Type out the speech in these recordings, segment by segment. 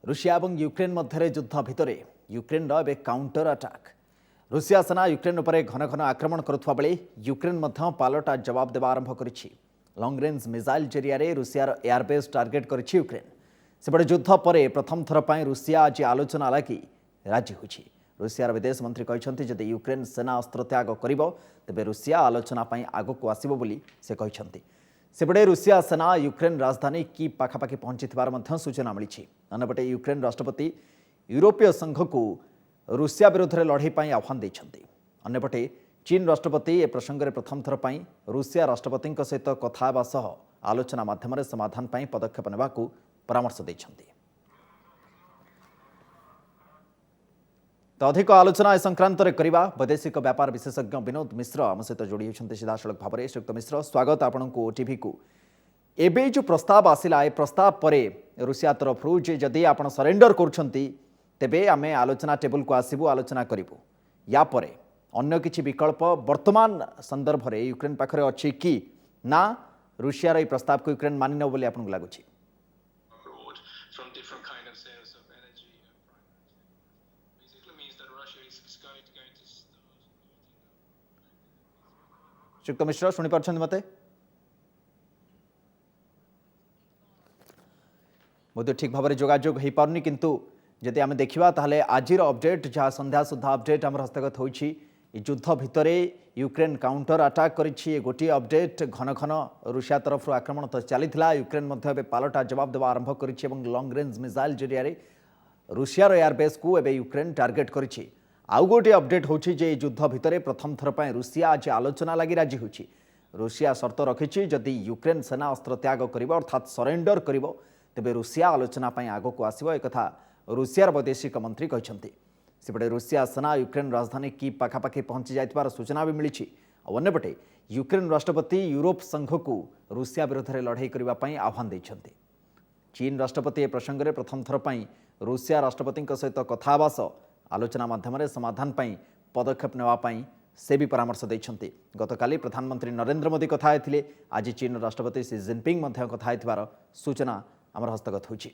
रुषिया और यूक्रेन मध्य युद्ध भितर यूक्रेन एवं काउंटर अटैक रुषिया सेना यूक्रेन उपर घन घन आक्रमण करुवा बेले यूक्रेन पालटा जवाब देवा आरंभ करिछि। लंग रेंज मिसाइल जरिया रुषियार एयरबेस टार्गेट करिछि यूक्रेन। सेपटे युद्ध पर प्रथम थर पर रुषिया आज आलोचना लगी राजी होछि। रुषियार विदेश मंत्री कहते जदि यूक्रेन सेना अस्त्र त्याग करिबो तेबे रुषिया आलोचना आगक आसिबो बोली से कहते। सेपटे रुषिया सेना यूक्रेन राजधानी की पाखापाखि पहुंची सूचना मिली। अन्यपटे यूक्रेन राष्ट्रपति यूरोपीय संघ को रुषिया विरोध में लड़ाई पर आह्वान देते। अन्यपटे चीन राष्ट्रपति ए प्रसंग में प्रथम थर पर रुषिया राष्ट्रपति सहित कथा सह आलोचना माध्यम समाधान पर पदक्षेप नेबा को परामर्श देते। तो अधिक आलोचना ए संक्रांत में करवा वैदेशिक व्यापार विशेषज्ञ विनोद मिश्र आम सहित जोड़ी होती सीधासख भाव में। श्रीयुक्त मिश्र स्वागत आपण को ओटीवी को। एबे जो प्रस्ताव आसिला ए प्रस्ताव पर रुषिया तरफ जदि आप सरेंडर करुछंती तेबे आमे आलोचना टेबल को आसबू आलोचना करूँ। या पर अन्य किछि विकल्प वर्तमान संदर्भ में यूक्रेन पाखरे अछि कि ना रुषियार ए प्रस्ताव को यूक्रेन मानि न बोली आपन लागुछि? श्रीयुक्त मिश्र शुणी पार्छन्ति मते? बोध ठीक भाव में जोगाजोग हो पारनी किंतु जदि आम देखा ताहले आजिर अपडेट जहाँ संध्या सुधा अपडेट आम हस्तगत होइछि। युद्ध भितर यूक्रेन काउंटर अटैक करिछि। गोटे अपडेट घन घन रुषिया तरफ आक्रमण तो चलीथिला यूक्रेन मध्य पालटा जवाब देवा आरंभ करिछि एवं लंग रेंज मिसाइल जरिया रुषियार एयरबेस को एबे यूक्रेन टार्गेट करिछि। आउ गोटे अपडेट होछि जे युद्ध भितर प्रथम थर पर रुषिया आज आलोचना लगी राजी होछि। रुषिया शर्त रखिछि जदि यूक्रेन सेना अस्त्र त्याग करिबो अर्थात सरेंडर करिबो तेबे रुषिया आलोचना आगक आसिबो एक कथा रुषियार वैदेशिक मंत्री कहते। सेपटे रुषिया सेना यूक्रेन राजधानी की पाखापाखि पहुंची जाइथिबार सूचना भी मिली। अन्यपटे यूक्रेन राष्ट्रपति यूरोप संघ को रुषिया विरोध में लड़ाई करने आह्वान देते। चीन राष्ट्रपति ए प्रसंग में प्रथम थर पर रुषिया राष्ट्रपति सहित कथा सह आलोचना माध्यम समाधान पर पदक्षेप नेवाई से भी परामर्श देते। गतकाली प्रधानमंत्री नरेंद्र मोदी कथा होते। आज चीन राष्ट्रपति सी जिनपिंग कथा होइथिबार सूचना आमर हस्तगत होइछि।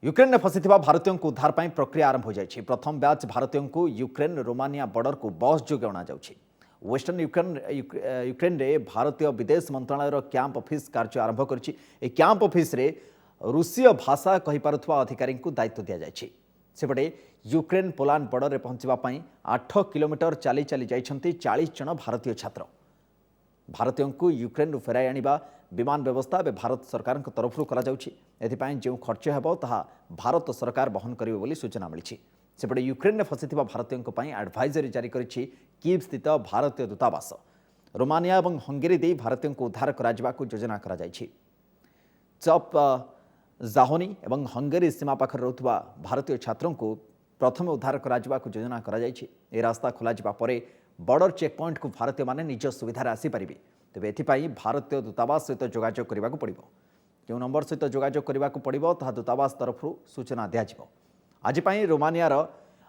यूक्रेन में फसीथिबा भारतीयों को उद्धार पर प्रक्रिया आरंभ हो जाइछि। प्रथम बैच भारतीयों को यूक्रेन रोमानिया बॉर्डर को बस जोगे अणा जाउछि। वेस्टर्न यूक्रेन रे भारतीय विदेश मंत्रालय कैंप ऑफिस कार्य आरंभ करिछि। ए कैंप ऑफिस रे रूसीय भाषा कहि पारुथबा अधिकारी को दायित्व दिया जाइछि। सेपटे यूक्रेन पोलैंड बॉर्डर में पहुंचवा 8 किलोमीटर चली चली जाइछन्ति 40 जन भारतीय छात्र। भारतीयों को यूक्रेन फेराई आनिबा विमान व्यवस्था ए भारत सरकार तरफ जो खर्च हेब ताहा भारत सरकार बहन करिवे बोली सूचना मिली। सेपटे यूक्रेन में फसीथिबा भारतीयों एडवाइजरी जारी करिछि कीव स्थित भारतीय दूतावास। रोमानिया और हंगेरी दे भारतीयों को उद्धार कराजिबाकु योजना करा जाइछि। चप जाहोनी और हंगेरी सीमा पाखर रहुथबा भारतीय छात्रों को प्रथम उद्धार कराजिबाकु योजना करा जाइछि। ए रास्ता खोलाजिबा परे बॉर्डर चेक पॉइंट को भारतीय माने निज सुविधार आसीपारे। तेबे एथिपाई भारतीय दूतावास सहित जोगाजोग करने को पड़ो। जो नंबर सहित जोगाजोग करने को पड़ो ताहा दूतावास तरफ सूचना दिज्व। आज रोमानियार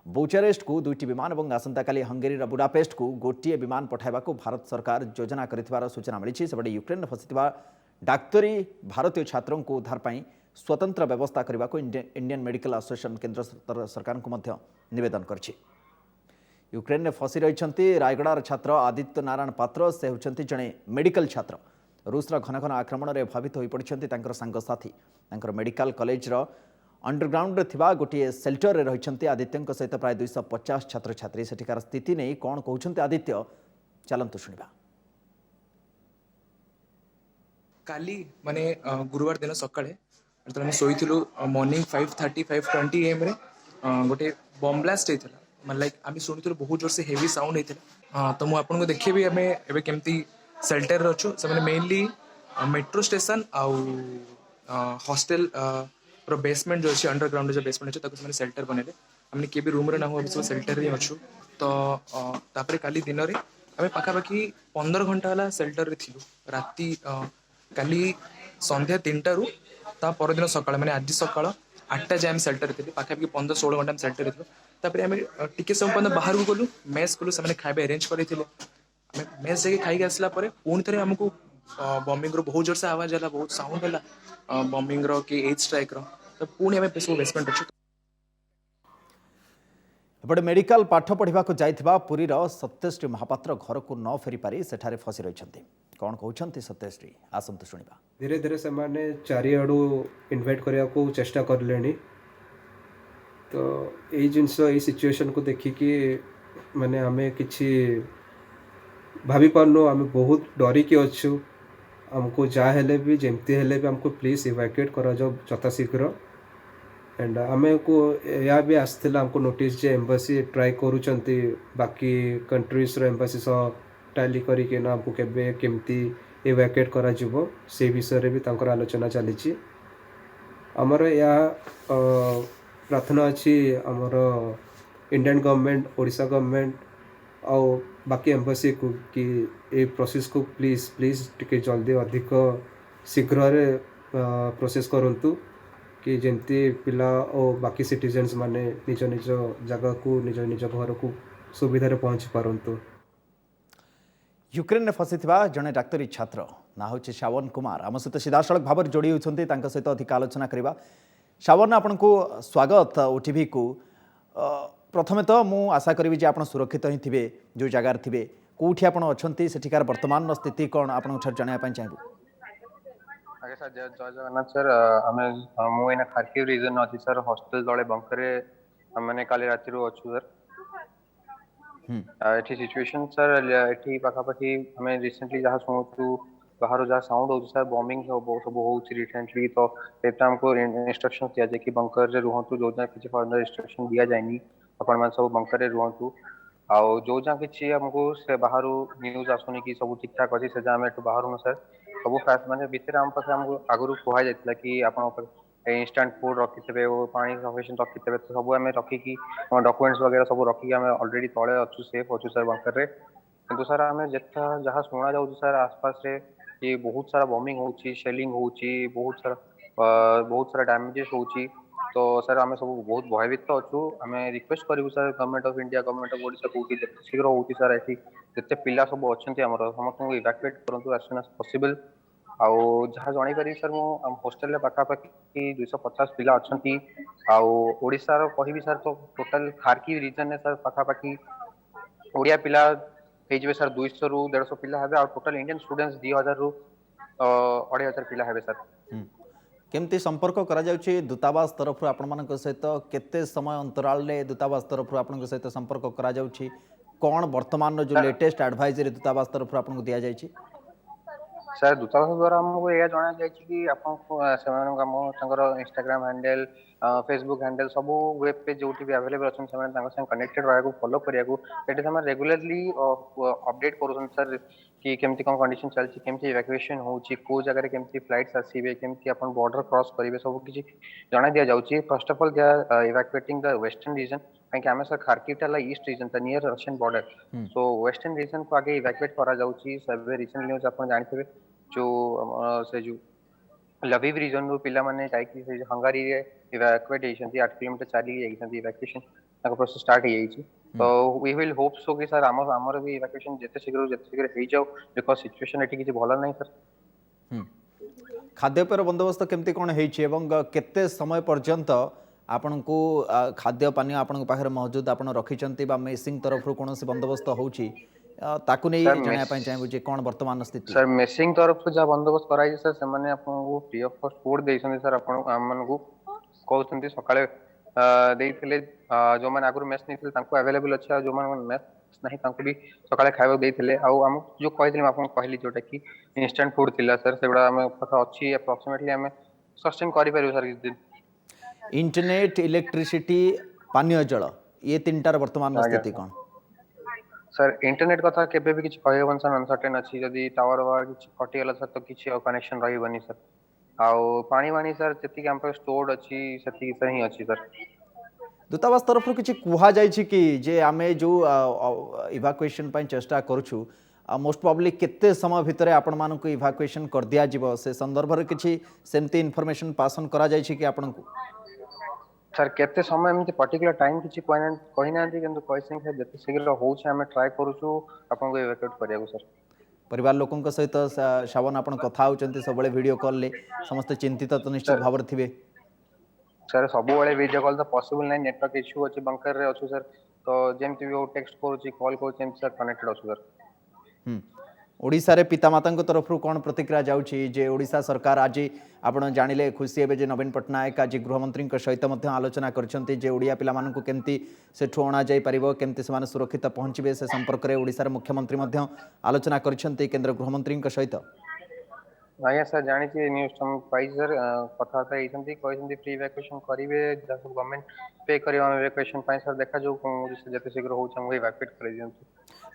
बुचारेस्ट को 2टी विमान और आसंताकाली हंगेरीर बुडापेस्ट को गोटे विमान पठाइबा को भारत सरकार योजना कर सूचना मिली। सेपटे यूक्रेन में फसीथिबा डाक्तरी भारतीय छात्रों को उद्धार पर स्वतंत्र व्यवस्था करने को इंडियन मेडिकल एसोसिएशन केंद्र सरकार को निवेदन कर। यूक्रेन में फसी रही रायगड़ार छात्र आदित्य नारायण पात्र से होती जड़े मेडिकल छात्र। रूसर घन घन आक्रमण में भावित हो पड़ते सांगसाथी मेडिकल कॉलेज अंडरग्राउंड थिबा गोटे सेल्टर रही आदित्य सहित प्राय 250 छात्र छात्री। सेठिकार स्थिति नहीं कौन कहते आदित्य चलतु शुणा। काली माने गुरुवार दिन सकाळे जतले सोईथिलु मॉर्निंग 5:30 5:20 AM रे गोटे बम ब्लास्ट हेतला। मतलब लाइक आम शुणुलु बहुत जोर से हेवी साउंड होता। तो मुझे आपको देखी आम ए केमती सेल्टर अच्छु से मेनली मेट्रो स्टेशन आउ हॉस्टल रो बेसमेंट जो अच्छे अंडरग्राउंड जो बेसमेंट अच्छे सेल्टर बनले आम किए भी रूम ना हो सब सेल्टर ही अच्छु। तो तापर काली दिन में आम पाखापाखि 15 घंटा वाला सेल्टर थी राति काली संध्या 3टा रू ता परदिन सकाळ माने आज सकाळ 8टा जाए सेल्टर थी पाखापाखि 15-16 घंटा सेल्टर थी। तापर आम टिके समय पर्यटन बाहर को गलु मेस कलु से खाଇବା अरेंज करते मेस जाके खाई आसला पुणी थे आमको बॉम्बिंग रो बहुत जोर से आवाज है बहुत साउंड है बॉम्बिंग रो कि एज स्ट्राइक रो तो पुणी आम सब बेसमेंट अच्छे एपटे मेडिकल पाठ पढ़ा जाइथिबा पुरीर सत्यश्री महापात्र घर को न फेरी पारि सेठारे फसी रहिछन्ति कौन कहउछन्ति सत्यश्री आसंतु शुणिबा धीरे धीरे से चारिआडू इनवाइट करने को चेष्टा करले तो यही जिनस ये सिचुएशन को देखिकी माने आम कि भाभी पारनु आम बहुत डरिकी अच्छु आमको जहाँ हेले भी जमती हेले भी आमको प्लीज इवैक्यूएट करा जाओ यथा शीघ्र एंड आम को या भी आसला आमको नोटिस जे एम्बासी ट्राई करूचंती बाकी कंट्रीज रो एम्बासी सह टाली करिके आमको केबे केमती इवैक्यूएट करा जिवो से विषय रे भी तांकर आलोचना चली आमर या प्रार्थना अच्छी आमर इंडियन गवर्नमेंट ओडिशा गवर्नमेंट आ बाकी एम्बासी को कि ए प्रोसेस को प्लीज प्लीज टिके जल्दी अधिक शीघ्र प्रोसेस करंतु कि जमती पिला और बाकी सिटीजन्स माने निज निज जगह को निज निज घर को सुविधा पहुँची पारंतु यूक्रेन में फसीथिबा जड़े डाक्तरी छात्र ना हूँ श्रावण कुमार आम सहित सीधासख भाव जोड़ी होती सहित अधिक आलोचना करवा श्रावण आपन को स्वागत ओटीवी को प्रथमे तो मु आशा करी आप सुरक्षित ही थे जो जगार थे कौटी आप सेठिकार वर्तमान स्थिति कौन आप जानवाई चाहूँ आगे सर जय जगन्नाथ सर आम मुझे खारकिव रिजन अच्छी सर हॉस्टेल तले बंकरे मैंने काली राति अच्छु सर एठी सिचुएशन सर एठी पाखापाखि आम रिसेंटली जहाँ शुणुचु बाहर जहाँ साउंड हो सर बॉम्बिंग सब हो रिसेंटली तो आमको इंस्ट्रक्शन दिया जाए कि बंकर रे रुहतु जो जहाँ किसी फर्दर इंस्ट्रक्शन दिया जाएनी अपन मान सब बंकर रे रुहतु आउ जो जहाँ किसी आमको से बाहर न्यूज आसुनी कि सब ठीक ठाक अच्छी से जहाँ आम बाहर सर सब फास्ट माने भितर आम पाखे आमको आगु कह जाता कि आप इंस्टांट फूड रखिथे पानी सफिशिएंट रखिथे तो सब आम रखिकी डॉक्यूमेंट्स वगैरह सब रखिकी आम ऑलरेडी तले अच्छु सेफ अच्छु सर बंकर रे किंतु सर आम जेता जहाँ शुणा जाऊँ सर आसपास रे कि बहुत सारा बॉम्बिंग होची शेलिंग होची बहुत सारा डैमेजेस होची तो सर आम सब बहुत भयभीत अच्छु आम रिक्वेस्ट करूँ sir government of India government of Odisha को शीघ्र होती सर ये जिते पिला सब अच्छा आमर समस्त इवैक्यूएट करूँ एज सुन एज पॉसिबल आउ जहाँ जन पारि सर मुझे हॉस्टेल रे पाखापाखि 250 पिला अच्छा आशार कहि सर तो टोटाल खारकी रिजन में सर पाखापाखि ओडिया पिला हो सर 200 रु 150 पिला है टोटाल इंडियन स्टूडेंट्स 2000 रु 2500 पिला है सर केमती संपर्क करा जाउछि दूतावास तरफ आपण सहित केते समय अंतराल रे दूतावास तरफ आपण सहित संपर्क करा जाउछि कौन वर्तमान जो लेटेस्ट एडवाइजरी दूतावास तरफ आपको दि जाइछि सर दूतावास द्वारा आमको यह जना जाए कि आपको इंस्टाग्राम हैंडल फेसबुक हैंडल सब वेब पेज जो भी अवेलेबल अच्छा कनेक्टेड रहा फॉलो करा रेगुलरली अपडेट कर सर कि केमती कौन कंडीशन चलती केमती इवैक्यूएशन होची को जगह केमती फ्लाइट्स आसीबे केमती अपन बॉर्डर क्रॉस करेंगे सब किसी जना दि जाउची first of all they are evacuating the western region कहीं आम सर खारकीटा ईस्ट रीजन था near Russian border so western region को आगे इवैक्यूएट करा जाउची सब रिसेंट न्यूज आप जानते जो से जो लविव रीजन रो पिला माने जाईकी से हंगारी रे इवैक्यूएट होइछंती 8 किलोमीटर चली जाइछंती इवैक्यूएशन ताको प्रोसेस स्टार्ट हो जाइछि तो वी विल होप सो कि सर हमर भी इवैक्यूएशन जते शीघ्र हो जाओ बिकॉज़ सिचुएशन एठी किछि भलो नै सर खाद्यपेय बंदोबस्त केमती कौन होइछि एवं केते समय पर्यंत आपण को खाद्य पानी आपण पाखरे मौजूद आपण रखिचंती बा मेसिंग तरफ कौन बंदोबस्त होउछि ताकू नहीं जाना चाहिए जे कौन वर्तमान स्थिति सर मेसिंग तरफ से जहाँ बंदोबस्त कराई सर से माने आपको फ्री ऑफ कॉस्ट फूड देइछन सर आपण आम मानकू कहउछंती सकाळे देइथिले जो माने आगुर मेस नहीं तांको अवेलेबल अच्छा जो माने मेस नहीं तांको भी सकाळे खाइबा देइथिले आउ हम जो कहिथिले आपन कहली जोटा कि इंस्टेंट फूड थिला सर सेगुडा हम पता अछि अप्रोक्सीमेटली हम सस्टेन करि परिबो सर किछ दिन इंटरनेट इलेक्ट्रिसिटी पानीय जल ये तीनटार वर्तमान स्थिति कौन सर इंटरनेट कथा केबे भी किछ कहबन सर अनसर्टेन अछि जदी टावर वा किछ कटि गेला सर तो किछ कनेक्शन रहिबनी सर आउ पानी वानी सर जति के हम पे स्टोर्ड अछि सेति सही अछि सर दूतावास तरफ किछि कुहा जाय छि कि जे आमे जो इवैक्यूएशन पय चेष्टा करूछु मोस्ट प्रोबेबली केते समय भितरे आपण मानक इवैक्यूएशन कर दिया जिवो से संदर्भ रे किछि सेमती इन्फॉर्मेशन पास ऑन करा जाय छि कि आपण को सर केते समय एमती पर्टिकुलर टाइम किछि कहि ना किंतु कहसिं है जति शीघ्र होउछ हमें ट्राई करूछु आपन को इवैक्यूएट करिया को सर परिवार लोकों सहित श्रावण आपण कथा होचंती सब वीडियो कॉल ले समस्त चिंतित तो निश्चित सर भाव थिबे। सर सब वीडियो कॉल तो पॉसिबल नहीं नेटवर्क इश्यू अच्छी बंकर रे अच्छु सर तो जेमती भी टेक्स्ट करूची कॉल करूची सर कनेक्टेड अच्छु सर। ओडिशा रे पितामाता तरफ कौन प्रतिक्रिया जाउछि जे ओडिशा सरकार आज आपण जानिले खुशी हेबे जे नवीन पट्टनायक आज गृहमंत्री सहित मध्य आलोचना करछन्ती जे ओडिया पिला मानकु केमती सेठु अणा जाई परिबो केमती से माने सुरक्षित पहुंचबे से संपर्क रे ओडिशा रे मुख्यमंत्री मध्य आलोचना करछन्ती केंद्र गृहमंत्री सहित। आज्ञा सर जानी न्यूज हम पाई सर कथबार्ता होती कहते फ्री इवैक्यूएशन करेंगे जहाँ सब गवर्नमेंट पे कर इवैक्यूएशन सर देखा जो जिते शीघ्र हो इवैक्यूएट कर दियंतु।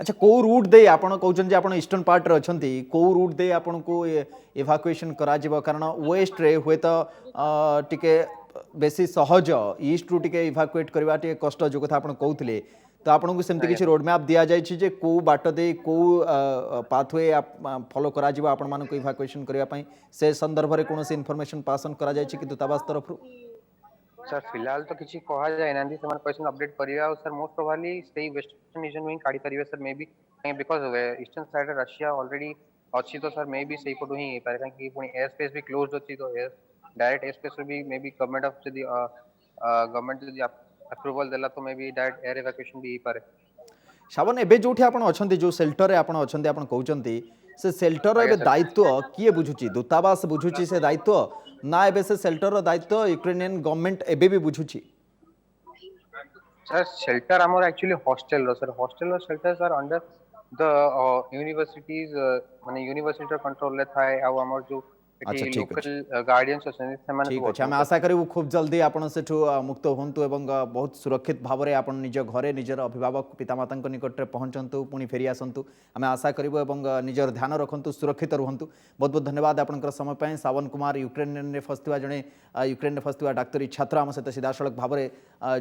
अच्छा को रूट दे आपण कहउछन जे आपण ईस्टर्न पार्ट रे अछंती को रूट दे आपण को इवैक्यूएशन करा जिवो कारण वेस्ट रे हुए तो टिके बेसी सहज ईस्ट रु टिके इवैक्यूएट करबा टिके कष्ट जो कथा आपण कहउथिले तो आपन को सेमती किछि रोड मैप दिया जाय छि जे को बाट दे को पाथवे फॉलो करा जिवो आपण मान को इवैक्यूएशन करबा पई से संदर्भ रे कोनोसी इन्फॉर्मेशन पास ऑन करा जाय छि कि दूतावास तरफ रु सर फिलहाल तो किसी कहा जाए ना से क्वेश्चन अपडेट करिया सर मोस्ट प्रोबेबली सही वेस्टर्न रीजन में काढी परिबे sir may be because eastern side Russia already अच्छी तो सर मे बी सही पटु ही पारे कि पुनी एयर स्पेस भी क्लोज्ड अछि तो एयर डायरेक्ट एयर स्पेस भी मे बी गवर्नमेंट ऑफ जदी गवर्नमेंट जदी अप्रूवल देला तो may be direct air evacuation भी पारे। शावन एबे जोठी आपण अछंती जो शेल्टर रे आपण अछंती आपण कहउचंती से शेल्टर रे दायित्व किए बुझुची दूतावास बुझुची से दायित्व ना एबे से शेल्टर रो दायित्व यूक्रेनियन गवर्नमेंट एबे भी बुझुची। सर शेल्टर आमर एक्चुअली हॉस्टल रो sir shelters are under the universities माने यूनिवर्सिटी कंट्रोल ले थाए आ हमर जो अच्छा ठीक लोकल गार्डियंस अछन से माने ठीक अच्छे आम आशा करूँ खूब जल्दी आपन सेठू मुक्त हूँ एवं बहुत सुरक्षित भाव में आपन निज घरे निजर अभिभावक पितामाता निकट में पहुँचतु पुणी फेरी आसतु आम आशा करूँ एवं निजर ध्यान रखु सुरक्षित रुहतु। बहुत बहुत धन्यवाद आपंकर समय पर। सावन कुमार यूक्रेन फसुवा जड़े यूक्रेन फसुवा डाक्तरी छात्र आम सहित सीधासख भाव में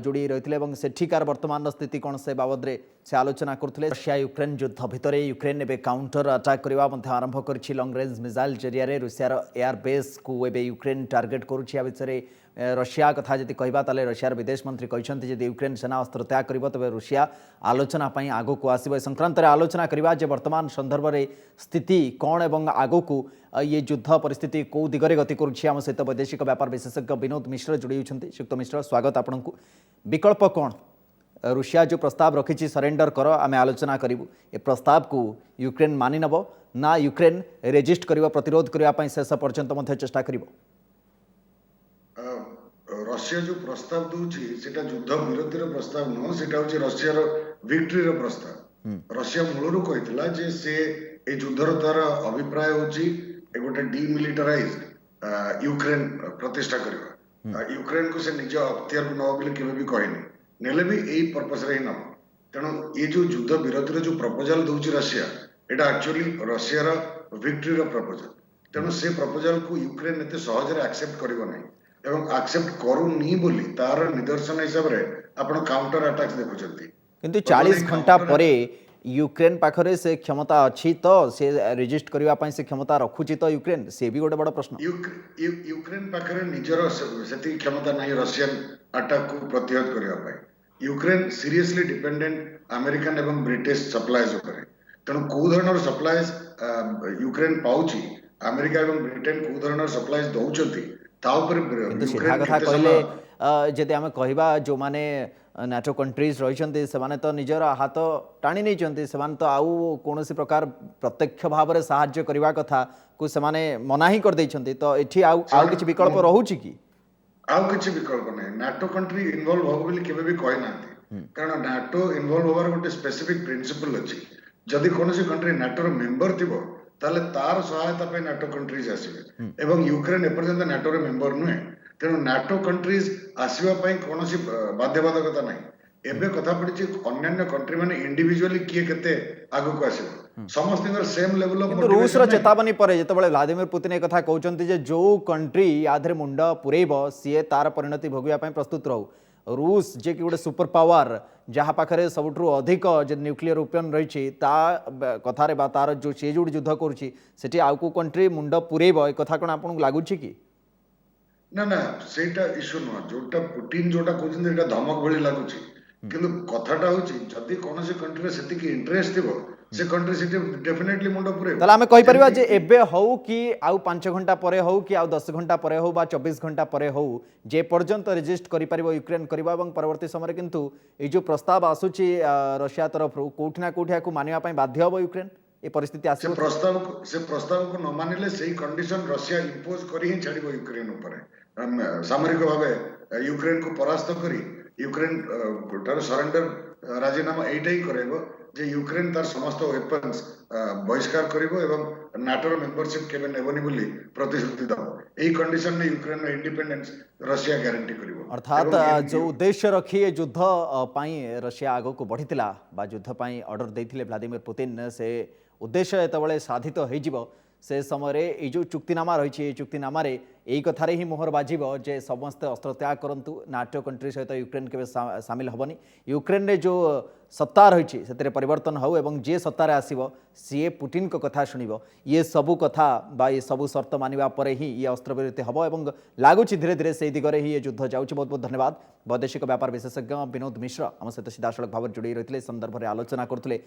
जोड़ी रही है सेठिकार वर्तमान स्थिति कौन से बाबद से आलोचना करते। रशिया यूक्रेन युद्ध भितर यूक्रेन एवं काउंटर अटाक करने आरंभ कर लंग रेंज मिसाइल जरिया रूसियार एयर बेस को एवं यूक्रेन टार्गेट करुच्छी विषय रशिया कथा जदि कहबा ताले रशियार विदेश मंत्री कहते जदि यूक्रेन सेना अस्त्र त्याग करिबो तबे रशिया आलोचना पई आगो को आसीबो संक्रांत रे आलोचना करबा जे वर्तमान संदर्भ रे स्थिति कौन एवं आगो को ये युद्ध परिस्थिति कौ दिगरे गति करुच्छी आम सहित वैदेशिक व्यापार विशेषज्ञ विनोद मिश्र जोड़ी होती। श्रीयुक्त मिश्र स्वागत आपको। विकल्प कौन रूसिया जो प्रस्ताव रखी सरेंडर कर आम आलोचना करूँ ए प्रस्ताव को यूक्रेन मानि नब ना यूक्रेन रेजिस्ट कर प्रतिरोध करने शेष पर्यंत चेष्टा कर रशिया जो प्रस्ताव दूची सेटा युद्ध विरोधी प्रस्ताव नुह सेटा होची रशिया रो विक्ट्री रो प्रस्ताव। रशिया मूलरू कहितला जे से ए युद्धर तार अभिप्राय होची ए गोटे डीमिलिटराइज्ड यूक्रेन प्रतिष्ठा करबा यूक्रेन को से निज अख्तियार को नबा बोली केबे भी कहनी नेले भी एई पर्पस रे नब तेणु ये जो युद्ध विरोधी जो प्रपोजल दूची रशिया एटा एक्चुअली रशिया रो विक्ट्री रो प्रपोजल तेणु से प्रपोजल को यूक्रेन एते सहज रे एक्सेप्ट करिवो नै एवं एक्सेप्ट करूनी बोली तार निदर्शन हिसाब रे आपण काउंटर अटैक्स देखुचंती किंतु 40 घंटा परे यूक्रेन पाखरे से क्षमता अच्छी तो से रेजिस्ट करबा पई से क्षमता रखुची तो यूक्रेन से भी गोटे बड़ा प्रश्न। यूक्रेन पाखरे निजर सेती क्षमता नहीं रशियन अटैक को प्रतिहत करबा पई यूक्रेन सीरियसली डिपेंडेंट अमेरिकन एवं ब्रिटिश सप्लाईज ऊपर तेणु को धरणर सप्लाईज यूक्रेन पाउची अमेरिका एवं ब्रिटेन को धरणर सप्लाईज दउचंती किंतु सीधा कथा कहले जदि आम कहवा जो माने नाटो कंट्रीज रही से तो निजर हाथ टाणी नहीं से तो आउ कौन प्रकार प्रत्यक्ष भाव में साहाय्य करने कथा को से मना ही कर देइछंती तो एठी आउ किछि विकल्प रहउची कि आउ किछि विकल्प नहीं नाटो कंट्री इन्वॉल्व हो बोली केबे भी कहि नांती कारण नाटो इन्वॉल्व होबार गोटे स्पेसिफिक प्रिंसिपल अछि जदि कोनोसी कंट्री नाटो रो मेंबर थिबो ताले तार सहायता पे नाटो कंट्रीज आसीबे एवं यूक्रेन एपर्यंत नाटो रे मेंबर नुहे तेणु नाटो कंट्रीज आसीबा पई कोनोसी बाध्यबाधकता नाही एबे कथा पड़िछि अन्य कंट्री माने इंडिविजुअली किए केते आगु को आसीबो समस्तिंगर सेम लेवल ऑफ रूस रो चेतावनी परे जेतेबेले व्लादिमीर पुतिन ए कथा कहउचंती जे जो कंट्री आधरे मुंड पुरेबो सीए तार परिणति भोगिया पई प्रस्तुत रहू रूस जे कि गोटे सुपर पावर जहाँ पाखे सबुठू अधिक जो न्यूक्लियर वेपन रही कथार तार जो सी जो युद्ध करुँची आउ को कंट्री मुंड पुरेब ए कथा कौन आपको लगुच कि ना ना सेटा इश्यू नुह जोटा पुटिन जोटा कहते धमक भली लगुच किंतु कथाटा हूँ जदि कौन कंट्री से इंटरेस्ट थी से कंट्री से डेफिनेटली मुंड पुरे ताले आमे कहि परिबा जे एबे हौ कि आउ 5 घंटा परे हौ कि आउ 10 घंटा परे हौ बा 24 घंटा परे हौ जे पर्यंत रेजिस्ट करि परिबो यूक्रेन करबा एवं परवर्ती समय किंतु ए जो प्रस्ताव आसुची रशिया तरफ कोठना कोठिया को मानिबा पई बाध्य हबो यूक्रेन ए परिस्थिति से आसीबो प्रस्ताव को न मानिले सही कंडीशन रशिया इंपोज करी ही छाड़िबो यूक्रेन ऊपर सामरिक भावे यूक्रेन को परास्त करी यूक्रेन तार सरेंडर राजीनामा एइटा ही करेबो जे यूक्रेन तार समस्त वेपन्स बहिष्कार करिबो एवं नाटोर मेंबरशिप केबे नेबोनी बोली प्रतिश्रुति दबो एही कंडीशन ने यूक्रेन इंडिपेंडेंस रशिया गारंटी करिबो अर्थात जो उद्देश्य रखी ये युद्ध पाई रशिया आग को बढ़ी बा युद्ध पाई ऑर्डर देथिले व्लादिमीर पुतिन से उद्देश्य जेतबेले साधित हो से समय ये जो चुक्तिनामा रही चुक्तिनामा यही कथारे ही मोहर बाजिब जे समस्त अस्त्र त्याग करंतु नाटो कंट्री सहित यूक्रेन के सामिल हेनी यूक्रेन रे जो सत्ता रही से परिवर्तन हो एवं जे सत्तार आसब सी पुटिन को कथा शुणव ये सबू कथा बा ये सबू शर्त मानिबा परे ही ये अस्त्रविरति हम और लगुच धीरे धीरे से दिगरे ही ये युद्ध जाऊँगी। बहुत बहुत धन्यवाद। वैदेशिक व्यापार विशेषज्ञ विनोद मिश्र आम सहित सीधासख भाव जोड़ी रही संदर्भ में आलोचना करते